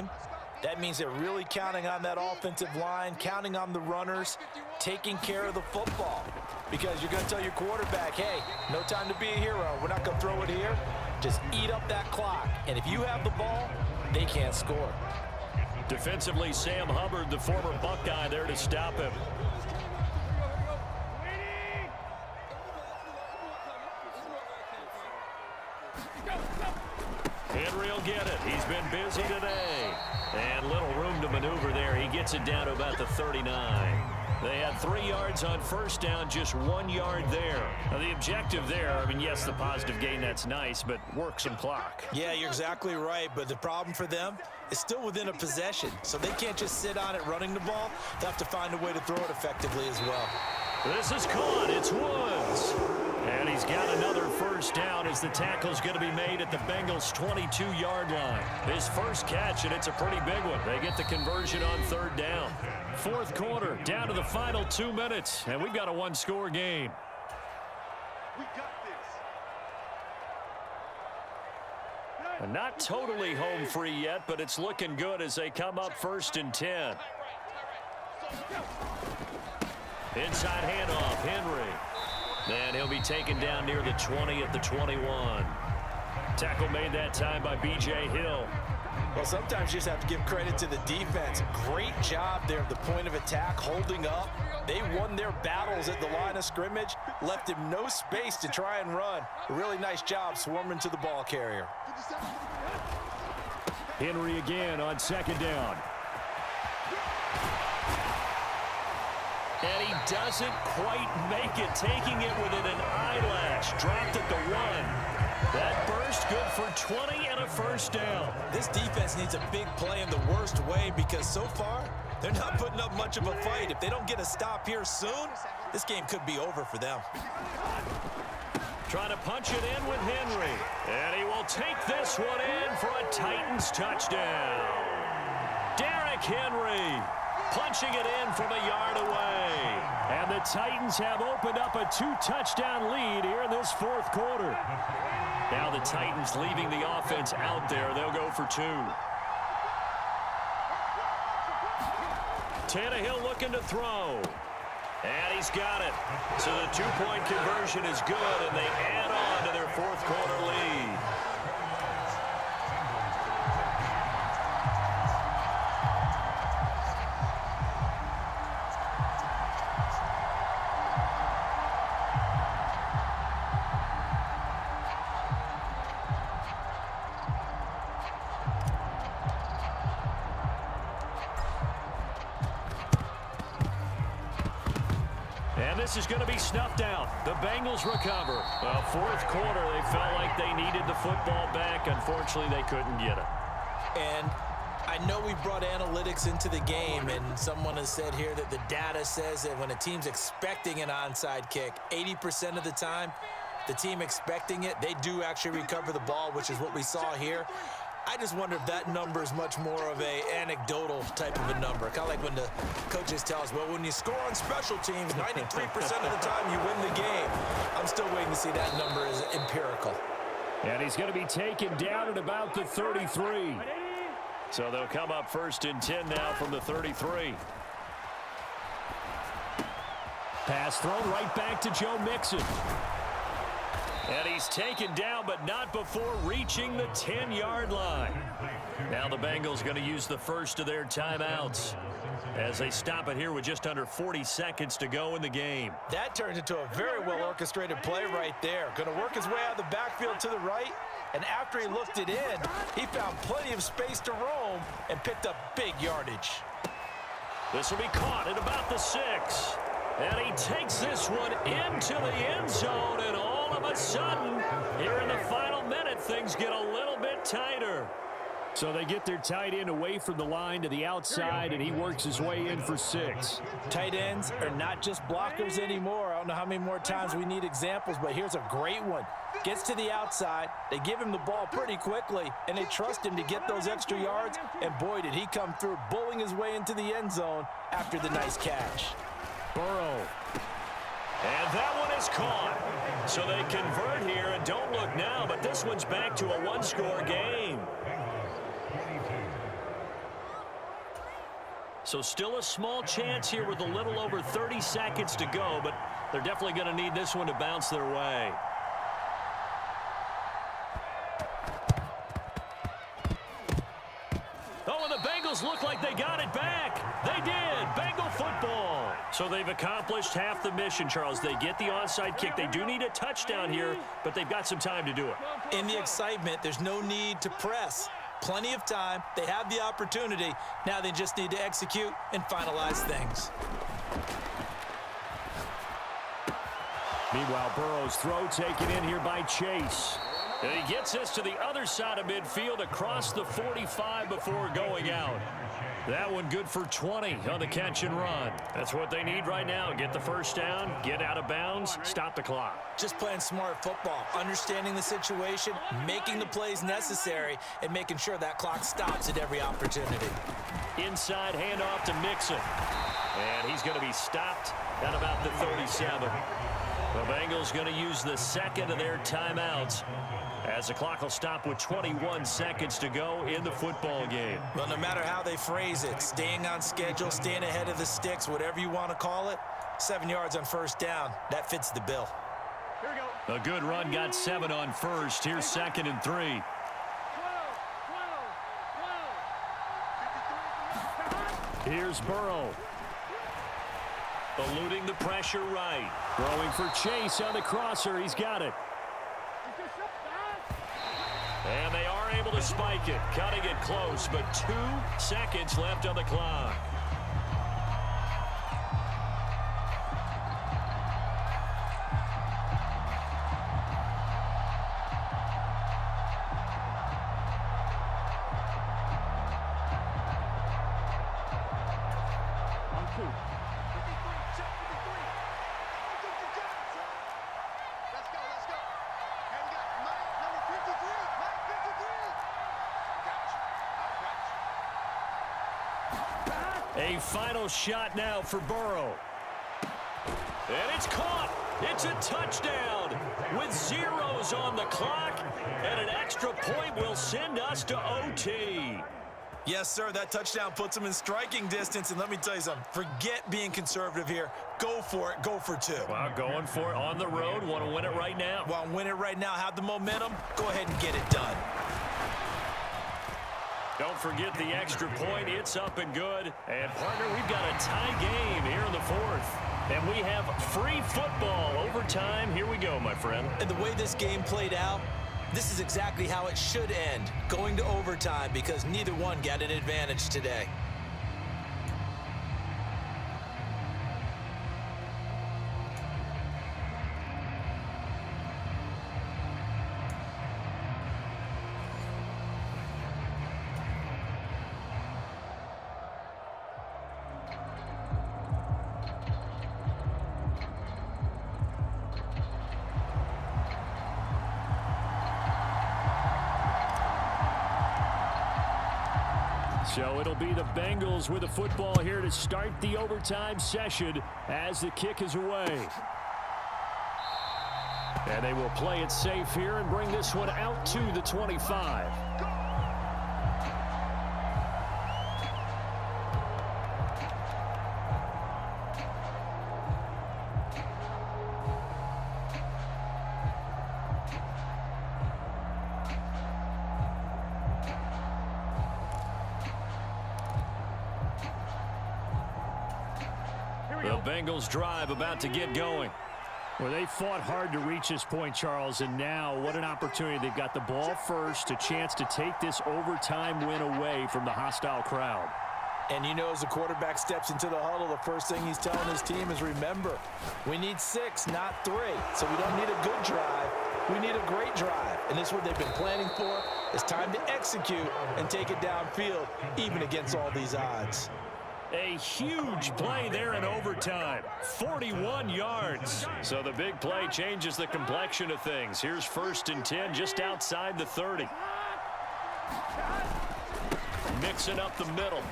game, that means they're really counting on that offensive line, counting on the runners, taking care of the football. Because you're going to tell your quarterback, hey, no time to be a hero. We're not going to throw it here. Just eat up that clock. And if you have the ball, they can't score. Defensively, Sam Hubbard, the former Buckeye, there to stop him. Henry will get it. He's been busy today. And little room to maneuver there. He gets it down to about the 39. They had 3 yards on first down, just 1 yard there. Now, the objective there, I mean, yes, the positive gain, that's nice, but work some clock. Yeah, you're exactly right, but the problem for them is still within a possession, so they can't just sit on it running the ball. They have to find a way to throw it effectively as well. This is caught. It's Woods. And he's got another first down as the tackle's going to be made at the Bengals' 22-yard line. His first catch, and it's a pretty big one. They get the conversion on third down. Fourth quarter, down to the final 2 minutes, and we've got a one-score game. We got this. Not totally home free yet, but it's looking good as they come up 1st and 10. Inside handoff, Henry. And he'll be taken down near the 20 at the 21. Tackle made that time by B.J. Hill. Well, sometimes you just have to give credit to the defense. Great job there at the point of attack, holding up. They won their battles at the line of scrimmage, left him no space to try and run. A really nice job swarming to the ball carrier. Henry again on second down. And he doesn't quite make it, taking it within an eyelash. Dropped at the 1. That burst good for 20 and a first down. This defense needs a big play in the worst way because so far, they're not putting up much of a fight. If they don't get a stop here soon, this game could be over for them. Trying to punch it in with Henry. And he will take this one in for a Titans touchdown. Derrick Henry punching it in from a yard away. And the Titans have opened up a 2-touchdown lead here in this fourth quarter. Now the Titans leaving the offense out there. They'll go for 2. Tannehill looking to throw. And he's got it. So the 2-point conversion is good, and they add on to their fourth quarter lead. This is going to be snuffed out. The Bengals recover. Well, fourth quarter, they felt like they needed the football back. Unfortunately, they couldn't get it. And I know we brought analytics into the game, and someone has said here that the data says that when a team's expecting an onside kick, 80% of the time, the team expecting it, they do actually recover the ball, which is what we saw here. I just wonder if that number is much more of a anecdotal type of a number. Kind of like when the coaches tell us, well, when you score on special teams, 93% of the time you win the game. I'm still waiting to see that number is empirical. And he's going to be taken down at about the 33. So they'll come up 1st and 10 now from the 33. Pass thrown right back to Joe Mixon. And he's taken down, but not before reaching the 10-yard line. Now the Bengals going to use the first of their timeouts as they stop it here with just under 40 seconds to go in the game. That turned into a very well-orchestrated play right there. Going to work his way out of the backfield to the right, and after he looked it in, he found plenty of space to roam and picked up big yardage. This will be caught at about the 6. And he takes this one into the end zone, and all of a sudden, here in the final minute, things get a little bit tighter. So they get their tight end away from the line to the outside, and he works his way in for 6. Tight ends are not just blockers anymore. I don't know how many more times we need examples, but here's a great one. Gets to the outside, they give him the ball pretty quickly, and they trust him to get those extra yards, and boy, did he come through, bulling his way into the end zone after the nice catch. Burrow. And that one is caught. So they convert here, and don't look now, but this one's back to a one-score game. So still a small chance here with a little over 30 seconds to go, but they're definitely going to need this one to bounce their way. Oh, and the Bengals look like they got it back. They did. Bengal football. So they've accomplished half the mission, Charles. They get the onside kick. They do need a touchdown here, but they've got some time to do it. In the excitement, there's no need to press. Plenty of time. They have the opportunity. Now they just need to execute and finalize things. Meanwhile, Burrow's throw taken in here by Chase. And he gets this to the other side of midfield across the 45 before going out. That one good for 20 on the catch and run. That's what they need right now. Get the first down, get out of bounds, stop the clock. Just playing smart football, understanding the situation, making the plays necessary, and making sure that clock stops at every opportunity. Inside handoff to Mixon. And he's going to be stopped at about the 37. The Bengals going to use the second of their timeouts as the clock will stop with 21 seconds to go in the football game. Well, no matter how they phrase it, staying on schedule, staying ahead of the sticks, whatever you want to call it, 7 yards on first down, that fits the bill. Here we go. A good run got 7 on first. Here's 2nd and 3. Here's Burrow. Eluding the pressure right. Throwing for Chase on the crosser. He's got it. And they are able to spike it. Cutting it close, but 2 seconds left on the clock. A final shot now for Burrow. And it's caught. It's a touchdown with zeros on the clock. And an extra point will send us to OT. Yes, sir, that touchdown puts them in striking distance. And let me tell you something, forget being conservative here. Go for it. Go for 2. Well, going for it on the road. Want to win it right now. Want to win it right now, have the momentum, go ahead and get it done. Don't forget the extra point. It's up and good. And, partner, we've got a tie game here in the 4th. And we have free football overtime. Here we go, my friend. And the way this game played out, this is exactly how it should end, going to overtime, because neither one got an advantage today. So it'll be the Bengals with the football here to start the overtime session as the kick is away. And they will play it safe here and bring this one out to the 25. The Bengals drive about to get going. Well, they fought hard to reach this point, Charles, and now what an opportunity. They've got the ball first, a chance to take this overtime win away from the hostile crowd. And you know, as the quarterback steps into the huddle, the first thing he's telling his team is, remember, we need 6, not 3. So we don't need a good drive. We need a great drive. And this is what they've been planning for. It's time to execute and take it downfield, even against all these odds. A huge play there in overtime. 41 yards. So the big play changes the complexion of things. Here's 1st and 10 just outside the 30. Mixing up the middle.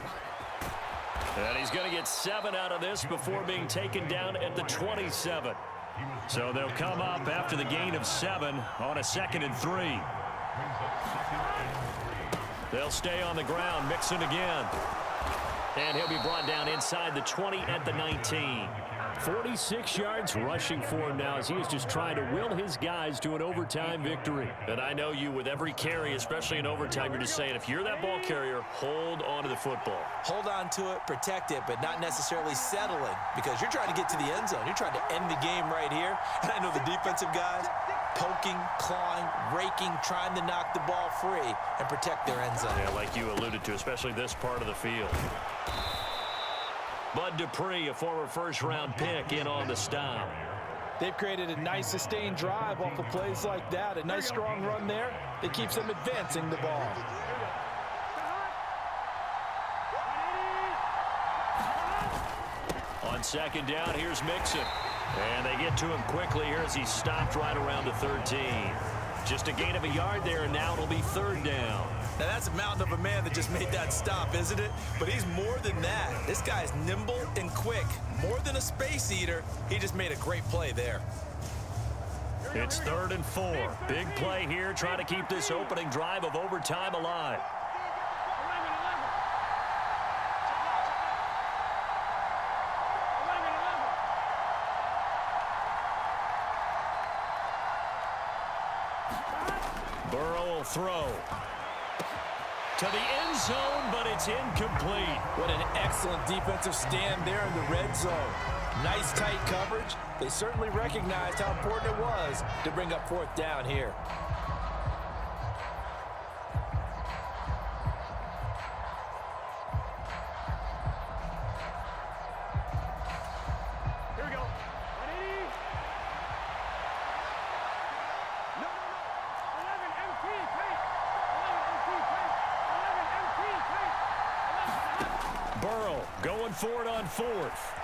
And he's going to get 7 out of this before being taken down at the 27. So they'll come up after the gain of 7 on a 2nd and 3. They'll stay on the ground, Mixon again. And he'll be brought down inside the 20 at the 19. 46 yards rushing for him now as he is just trying to will his guys to an overtime victory. And I know you, with every carry, especially in overtime, you're just saying, if you're that ball carrier, hold on to the football. Hold on to it, protect it, but not necessarily settling, because you're trying to get to the end zone. You're trying to end the game right here. And I know the defensive guys poking, clawing, raking, trying to knock the ball free and protect their end zone. Yeah, like you alluded to, especially this part of the field. Bud Dupree, a former first-round pick, in on the stop. They've created a nice sustained drive off of plays like that. A nice strong run there that keeps them advancing the ball. On second down, here's Mixon. And they get to him quickly here as he stopped right around the 13. Just a gain of a yard there, and now it'll be third down. Now, that's a mountain of a man that just made that stop, isn't it? But he's more than that. This guy's nimble and quick. More than a space eater. He just made a great play there. It's 3rd and 4. Big play here, trying to keep this opening drive of overtime alive. Burrow will throw to the end zone, but it's incomplete. What an excellent defensive stand there in the red zone. Nice tight coverage. They certainly recognized how important it was to bring up 4th down here. Here we go. 180. No. 11 MT, take. 11 MT, take. 11 MT, take. 11. Burrow going for it on 4th.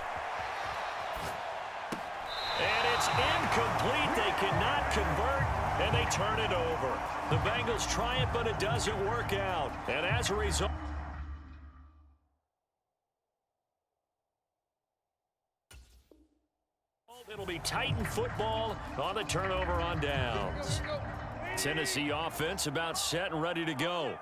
And it's incomplete. They cannot convert, and they turn it over. The Bengals try it, but it doesn't work out. And as a result, it'll be Titan football on the turnover on downs. Tennessee offense about set and ready to go.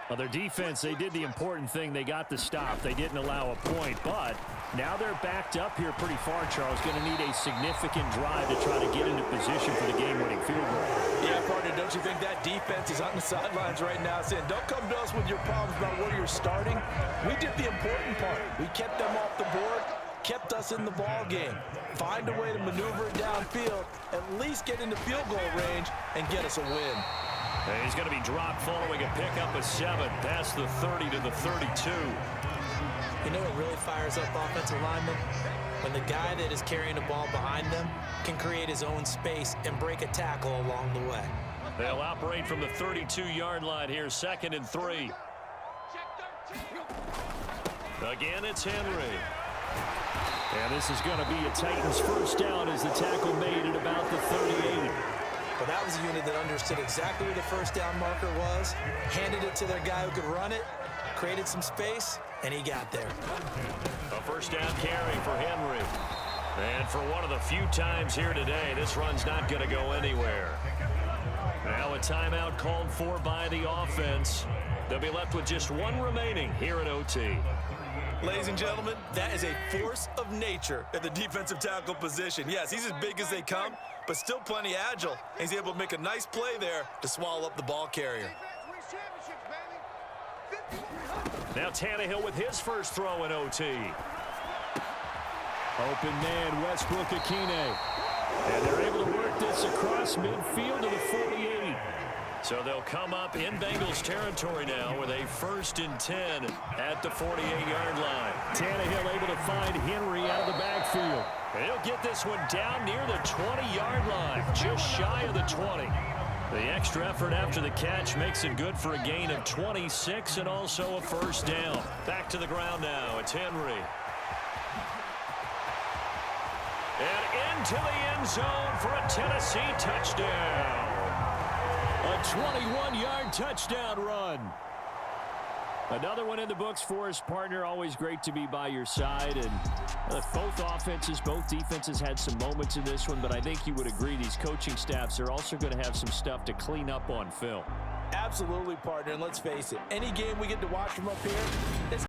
Well, their defense, they did the important thing. They got the stop. They didn't allow a point, but now they're backed up here pretty far, Charles. Going to need a significant drive to try to get into position for the game-winning field goal. Yeah, partner, don't you think that defense is on the sidelines right now saying, don't come to us with your problems about where you're starting. We did the important part. We kept them off the board, kept us in the ball game. Find a way to maneuver it downfield, at least get into field goal range, and get us a win. And he's going to be dropped following a pickup of 7 past the 30 to the 32. You know what really fires up offensive linemen? When the guy that is carrying the ball behind them can create his own space and break a tackle along the way. They'll operate from the 32-yard line here, 2nd and 3. Again, it's Henry. And this is going to be a Titans first down as the tackle made at about the 38. But that was a unit that understood exactly where the first down marker was, handed it to their guy who could run it, created some space, and he got there. A first down carry for Henry. And for one of the few times here today, this run's not going to go anywhere. Now a timeout called for by the offense. They'll be left with just 1 remaining here at OT. Ladies and gentlemen, that is a force of nature at the defensive tackle position. Yes, he's as big as they come, but still plenty agile. He's able to make a nice play there to swallow up the ball carrier. Now Tannehill with his first throw in OT. Open man, Westbrook Akine. And they're able to work this across midfield to the 48. So they'll come up in Bengals territory now with a 1st and 10 at the 48-yard line. Tannehill able to find Henry out of the backfield. And he'll get this one down near the 20-yard line, just shy of the 20. The extra effort after the catch makes it good for a gain of 26 and also a first down. Back to the ground now. It's Henry. And into the end zone for a Tennessee touchdown. A 21-yard touchdown run. Another one in the books for his partner. Always great to be by your side. And both offenses, both defenses had some moments in this one, but I think you would agree these coaching staffs are also going to have some stuff to clean up on film. Absolutely, partner. And let's face it, any game we get to watch from up here, it's